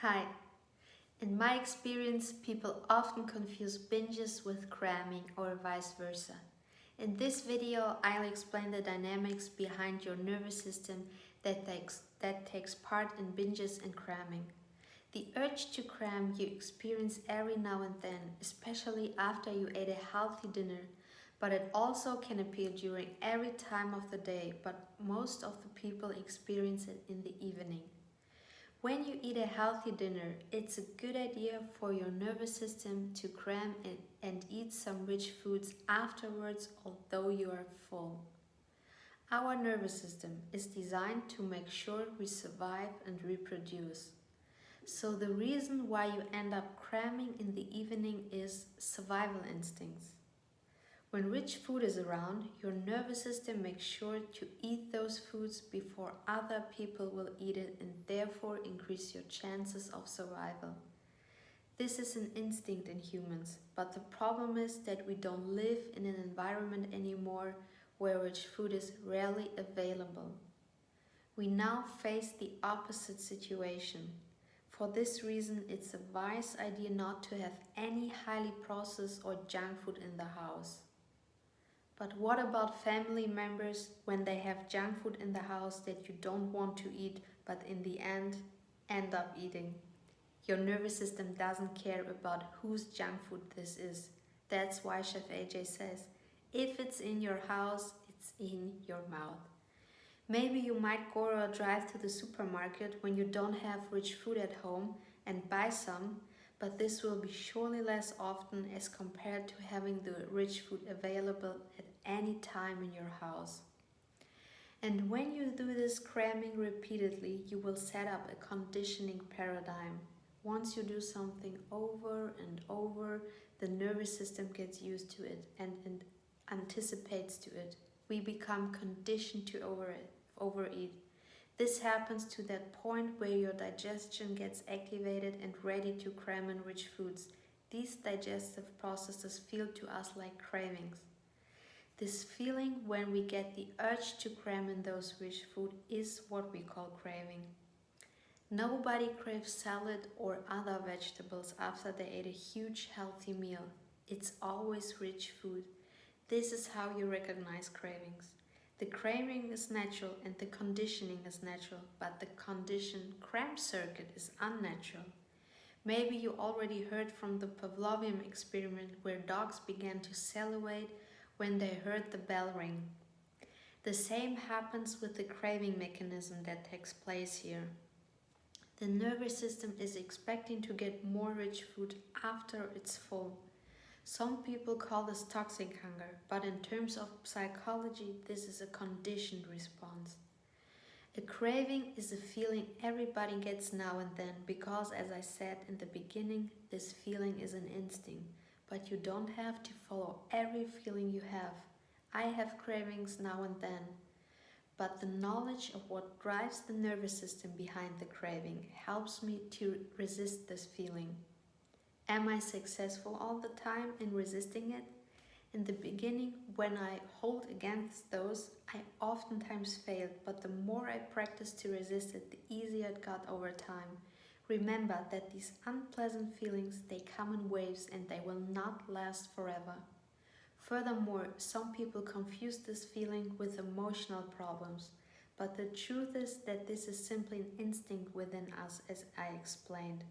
Hi. In my experience, people often confuse binges with cramming or vice versa. In this video, I'll explain the dynamics behind your nervous system that takes part in binges and cramming. The urge to cram you experience every now and then, especially after you ate a healthy dinner, but it also can appear during every time of the day, but most of the people experience it in the evening. When you eat a healthy dinner, it's a good idea for your nervous system to cram and eat some rich foods afterwards, although you are full. Our nervous system is designed to make sure we survive and reproduce. So the reason why you end up cramming in the evening is survival instincts. When rich food is around, your nervous system makes sure to eat those foods before other people will eat it and therefore increase your chances of survival. This is an instinct in humans, but the problem is that we don't live in an environment anymore where rich food is rarely available. We now face the opposite situation. For this reason, it's a wise idea not to have any highly processed or junk food in the house. But what about family members when they have junk food in the house that you don't want to eat but in the end up eating? Your nervous system doesn't care about whose junk food this is. That's why Chef AJ says, if it's in your house, it's in your mouth. Maybe you might go or drive to the supermarket when you don't have rich food at home and buy some, but this will be surely less often as compared to having the rich food available at any time in your house. And when you do this cramming repeatedly, you will set up a conditioning paradigm. Once you do something over and over, the nervous system gets used to it and anticipates to it. We become conditioned to overeat. This happens to that point where your digestion gets activated and ready to cram in rich foods. These digestive processes feel to us like cravings. This feeling when we get the urge to cram in those rich food is what we call craving. Nobody craves salad or other vegetables after they ate a huge healthy meal. It's always rich food. This is how you recognize cravings. The craving is natural and the conditioning is natural, but the conditioned cram circuit is unnatural. Maybe you already heard from the Pavlovian experiment where dogs began to salivate when they heard the bell ring. The same happens with the craving mechanism that takes place here. The nervous system is expecting to get more rich food after it's full. Some people call this toxic hunger, but in terms of psychology, this is a conditioned response. A craving is a feeling everybody gets now and then because, as I said in the beginning, this feeling is an instinct, but you don't have to follow every feeling you have. I have cravings now and then, but the knowledge of what drives the nervous system behind the craving helps me to resist this feeling. Am I successful all the time in resisting it? In the beginning, when I hold against those, I oftentimes failed, but the more I practiced to resist it, the easier it got over time. Remember that these unpleasant feelings, they come in waves and they will not last forever. Furthermore, some people confuse this feeling with emotional problems, but the truth is that this is simply an instinct within us, as I explained.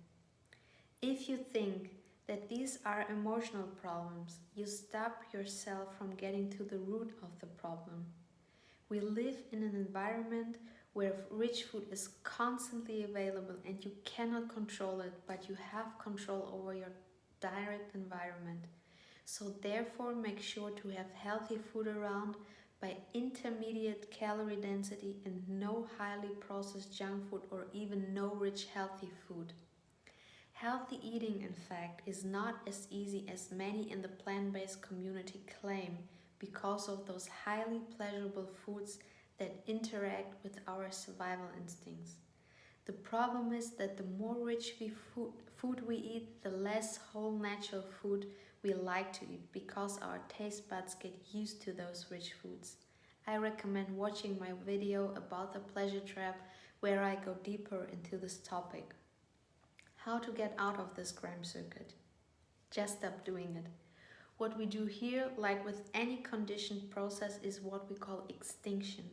If you think that these are emotional problems, you stop yourself from getting to the root of the problem. We live in an environment where rich food is constantly available and you cannot control it, but you have control over your direct environment. So therefore, make sure to have healthy food around by intermediate calorie density and no highly processed junk food or even no rich healthy food. Healthy eating, in fact, is not as easy as many in the plant-based community claim because of those highly pleasurable foods that interact with our survival instincts. The problem is that the more rich food we eat, the less whole natural food we like to eat because our taste buds get used to those rich foods. I recommend watching my video about the pleasure trap where I go deeper into this topic. How to get out of this cram circuit? Just stop doing it. What we do here, like with any conditioned process, is what we call extinction.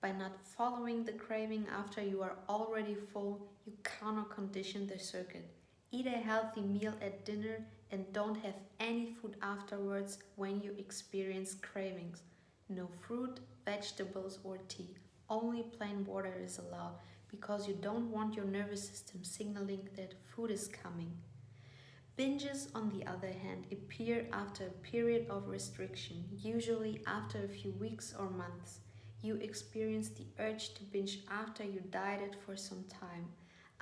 By not following the craving after you are already full, you counter-condition the circuit. Eat a healthy meal at dinner and don't have any food afterwards when you experience cravings. No fruit, vegetables or tea. Only plain water is allowed because you don't want your nervous system signaling that food is coming. Binges, on the other hand, appear after a period of restriction, usually after a few weeks or months. You experience the urge to binge after you dieted for some time.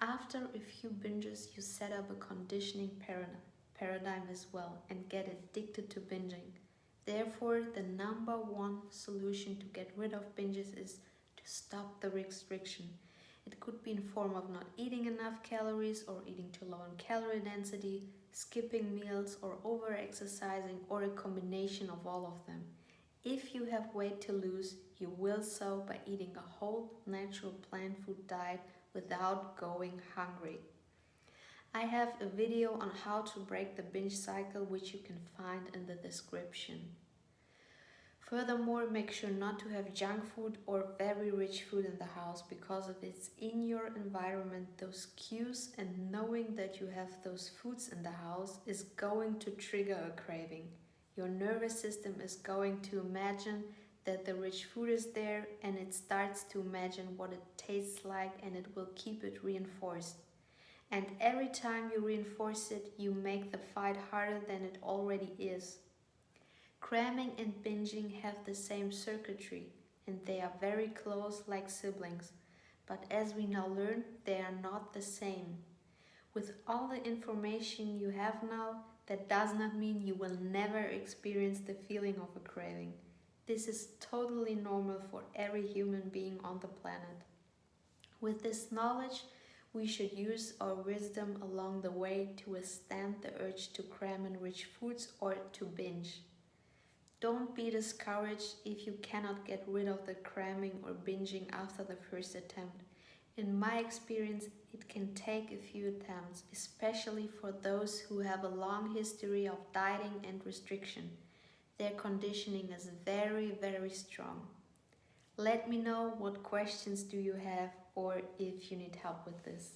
After a few binges, you set up a conditioning paradigm as well and get addicted to binging. Therefore, the number one solution to get rid of binges is to stop the restriction. It could be in form of not eating enough calories or eating too low in calorie density, skipping meals or over-exercising, or a combination of all of them. If you have weight to lose, you will so by eating a whole, natural plant food diet without going hungry. I have a video on how to break the binge cycle which you can find in the description. Furthermore, make sure not to have junk food or very rich food in the house because if it's in your environment, those cues and knowing that you have those foods in the house is going to trigger a craving. Your nervous system is going to imagine that the rich food is there and it starts to imagine what it tastes like and it will keep it reinforced. And every time you reinforce it, you make the fight harder than it already is. Cramming and binging have the same circuitry and they are very close like siblings, but as we now learn, they are not the same. With all the information you have now, that does not mean you will never experience the feeling of a craving. This is totally normal for every human being on the planet. With this knowledge, we should use our wisdom along the way to withstand the urge to cram in rich foods or to binge. Don't be discouraged if you cannot get rid of the cramming or binging after the first attempt. In my experience, it can take a few attempts, especially for those who have a long history of dieting and restriction. Their conditioning is very, very strong. Let me know what questions do you have or if you need help with this.